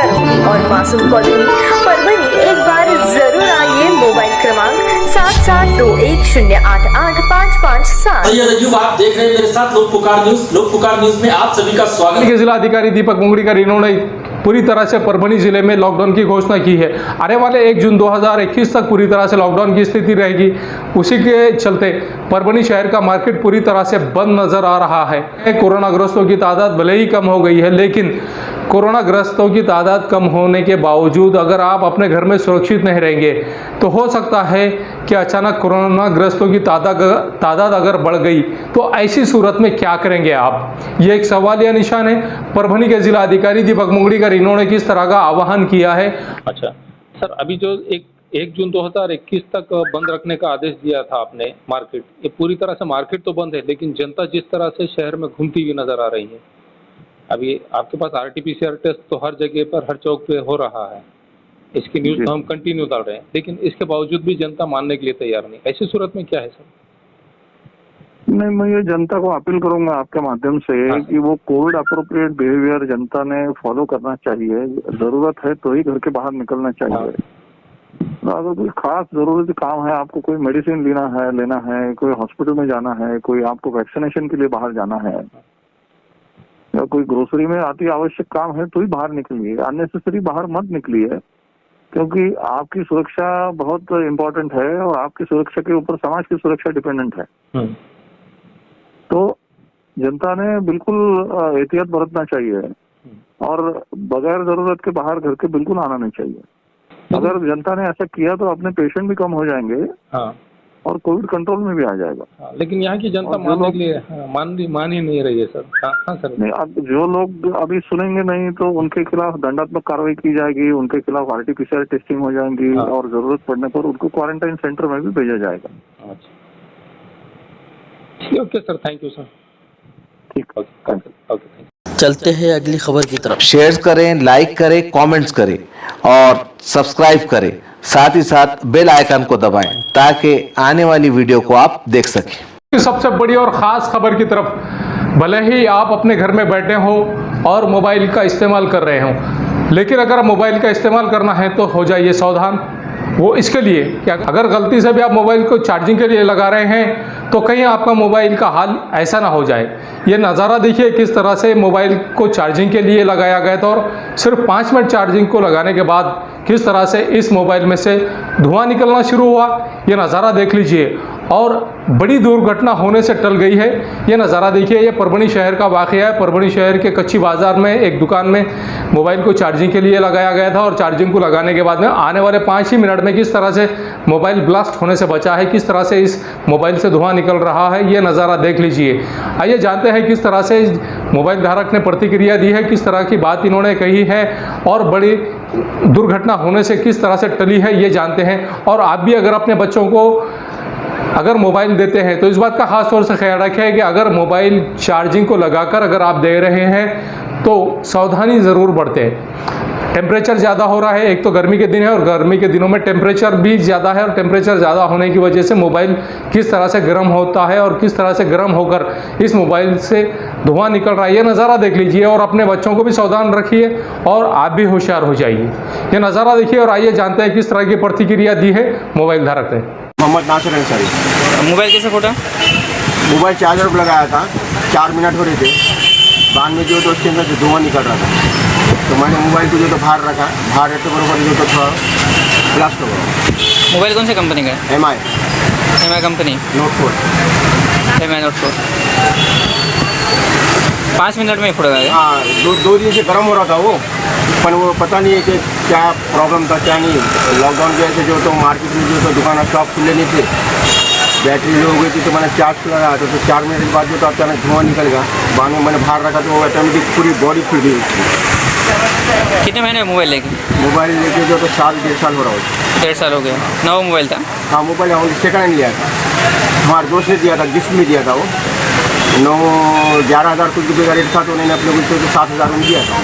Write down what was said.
डरोगी और मासूम कॉलोनी परभणी एक बार जरूर आइए। मोबाइल क्रमांक 7721088557। युग आप देख रहे हैं मेरे साथ लोक पुकार न्यूज में आप सभी का स्वागत है। जिला अधिकारी दीपक मुंगड़ीकर इन्होंने पूरी तरह से परभणी जिले में लॉकडाउन की घोषणा की है। आने वाले 1 जून 2021 तक पूरी तरह से लॉकडाउन की स्थिति रहेगी। उसी के चलते परभणी शहर का मार्केट पूरी तरह से बंद नजर आ रहा है। कोरोना ग्रस्तों की तादाद भले ही कम हो गई है, लेकिन कोरोना ग्रस्तों की तादाद कम होने के बावजूद अगर आप अपने घर में सुरक्षित नहीं रहेंगे तो हो सकता है कि अचानक कोरोना ग्रस्तों की तादाद अगर बढ़ गई तो ऐसी सूरत में क्या करेंगे आप? ये एक सवालिया निशान है। परभणी के जिला अधिकारी दीपक मुंगड़ीकर इन्होंने किस तरह का आह्वान किया है। अच्छा सर, अभी जो 1 जून 2021 तक बंद रखने का आदेश दिया था आपने मार्केट, ये पूरी तरह से मार्केट तो बंद है, लेकिन जनता जिस तरह से शहर में घूमती हुई नजर आ रही है, अभी आपके पास RT-PCR टेस्ट तो हर जगह पर हर चौक पे हो रहा है, इसकी न्यूज़ तो हम कंटिन्यू डाल रहे हैं, लेकिन इसके बावजूद भी जनता मानने के लिए तैयार नहीं। ऐसी सूरत में क्या है सर? नहीं, मैं ये जनता को अपील करूंगा आपके माध्यम से कि वो कोविड अप्रोप्रिएट बिहेवियर जनता ने फॉलो करना चाहिए। जरूरत है तो ही घर के बाहर निकलना चाहिए। तो अगर कोई खास जरूरत काम है, आपको कोई मेडिसिन लेना है, कोई हॉस्पिटल में जाना है, कोई आपको वैक्सीनेशन के लिए बाहर जाना है, या कोई ग्रोसरी में अति आवश्यक काम है तो ही बाहर निकलिए। अननेसेसरी बाहर मत निकलिए, क्योंकि आपकी सुरक्षा बहुत इम्पोर्टेंट है और आपकी सुरक्षा के ऊपर समाज की सुरक्षा डिपेंडेंट है। तो जनता ने बिल्कुल एहतियात बरतना चाहिए और बगैर जरूरत के बाहर घर के बिल्कुल आना नहीं चाहिए। अगर जनता ने ऐसा किया तो अपने पेशेंट भी कम हो जाएंगे और कोविड कंट्रोल में भी आ जाएगा। लेकिन यहाँ की जनता मानने के लिए मान ही नहीं रही है सर। हाँ सर। नहीं, अब जो लोग अभी सुनेंगे नहीं तो उनके खिलाफ दंडात्मक कार्रवाई की जाएगी, उनके खिलाफ RT-PCR टेस्टिंग हो जाएंगी और जरूरत पड़ने पर उनको क्वारंटाइन सेंटर में भी भेजा जाएगा। अच्छा, okay sir, thank you sir. ठीक, ओके। चलते हैं अगली खबर की तरफ। शेयर करें, लाइक करें, कमेंट्स करें और सब्सक्राइब करें। साथ ही साथ बेल आइकन को दबाएं ताकि आने वाली वीडियो को आप देख सकें। सबसे बड़ी और ख़ास खबर की तरफ, भले ही आप अपने घर में बैठे हो और मोबाइल का इस्तेमाल कर रहे हो, लेकिन अगर मोबाइल का इस्तेमाल करना है तो हो जाइए सावधान। वो इसके लिए कि अगर गलती से भी आप मोबाइल को चार्जिंग के लिए लगा रहे हैं तो कहीं आपका मोबाइल का हाल ऐसा ना हो जाए। ये नज़ारा देखिए किस तरह से मोबाइल को चार्जिंग के लिए लगाया गया था और सिर्फ 5 मिनट चार्जिंग को लगाने के बाद किस तरह से इस मोबाइल में से धुआं निकलना शुरू हुआ। ये नज़ारा देख लीजिए और बड़ी दुर्घटना होने से टल गई है। ये नज़ारा देखिए, ये परभणी शहर का वाक़या है। परभणी शहर के कच्ची बाज़ार में एक दुकान में मोबाइल को चार्जिंग के लिए लगाया गया था और चार्जिंग को लगाने के बाद में आने वाले 5 ही मिनट में किस तरह से मोबाइल ब्लास्ट होने से बचा है, किस तरह से इस मोबाइल से धुआं निकल रहा है, ये नज़ारा देख लीजिए। आइए जानते हैं किस तरह से मोबाइल धारक ने प्रतिक्रिया दी है, किस तरह की बात इन्होंने कही है और बड़ी दुर्घटना होने से किस तरह से टली है, ये जानते हैं। और आप भी अगर अपने बच्चों को अगर मोबाइल देते हैं तो इस बात का खास तौर से ख्याल रखें कि अगर मोबाइल चार्जिंग को लगाकर अगर आप दे रहे हैं तो सावधानी ज़रूर बरतें। टेम्परेचर ज़्यादा हो रहा है, एक तो गर्मी के दिन है और गर्मी के दिनों में टेम्परेचर भी ज़्यादा है और टेम्परेचर ज़्यादा होने की वजह से मोबाइल किस तरह से गर्म होता है और किस तरह से गर्म होकर इस मोबाइल से धुआं निकल रहा है, ये नज़ारा देख लीजिए और अपने बच्चों को भी सावधान रखिए और आप भी होशियार हो जाइए। ये नज़ारा देखिए और आइए जानते हैं किस तरह की प्रतिक्रिया दी है मोबाइल धारक ने। मोहम्मद नासिर अंसारी। मोबाइल कैसे फूटा? मोबाइल चार्जर पर लगाया था, 4 मिनट हो रहे थे, बाद में जो तो उसके अंदर से धुआं निकल रहा था, तो मैंने मोबाइल को जो तो बाहर रखा, बाहर रखते बराबर जो तो थोड़ा ब्लास्ट हो गया। मोबाइल कौन सी कंपनी का है? MI company. Note 4। MI Note 4। 5 minute में फुट गया। हाँ, दो दिन से गर्म हो रहा था वो, पर वो पता नहीं है कि क्या प्रॉब्लम था क्या नहीं। लॉकडाउन की वजह से जो तो मार्केट में जो तो दुकान शॉप खुले नहीं थे, बैटरी लो हो गई थी, तो मैंने चार्ज लगाया तो 4 मिनट के बाद जो तो अचानक धुआं निकल गया। बाद में मैंने बाहर रखा तो वो ऑटोमेटिक पूरी बॉडी खुल गई। कितने महीने मोबाइल लेके जो तो 1.5 साल हो रहा है। 1.5 साल हो गया। नया मोबाइल था? हाँ, मोबाइल सेकंड हैंड लिया था, हमारे दोस्त ने दिया था, गिफ्ट में दिया था वो। 11,000 कुछ रुपये का रेट था, तो उन्होंने अपने को 7,000 में दिया था।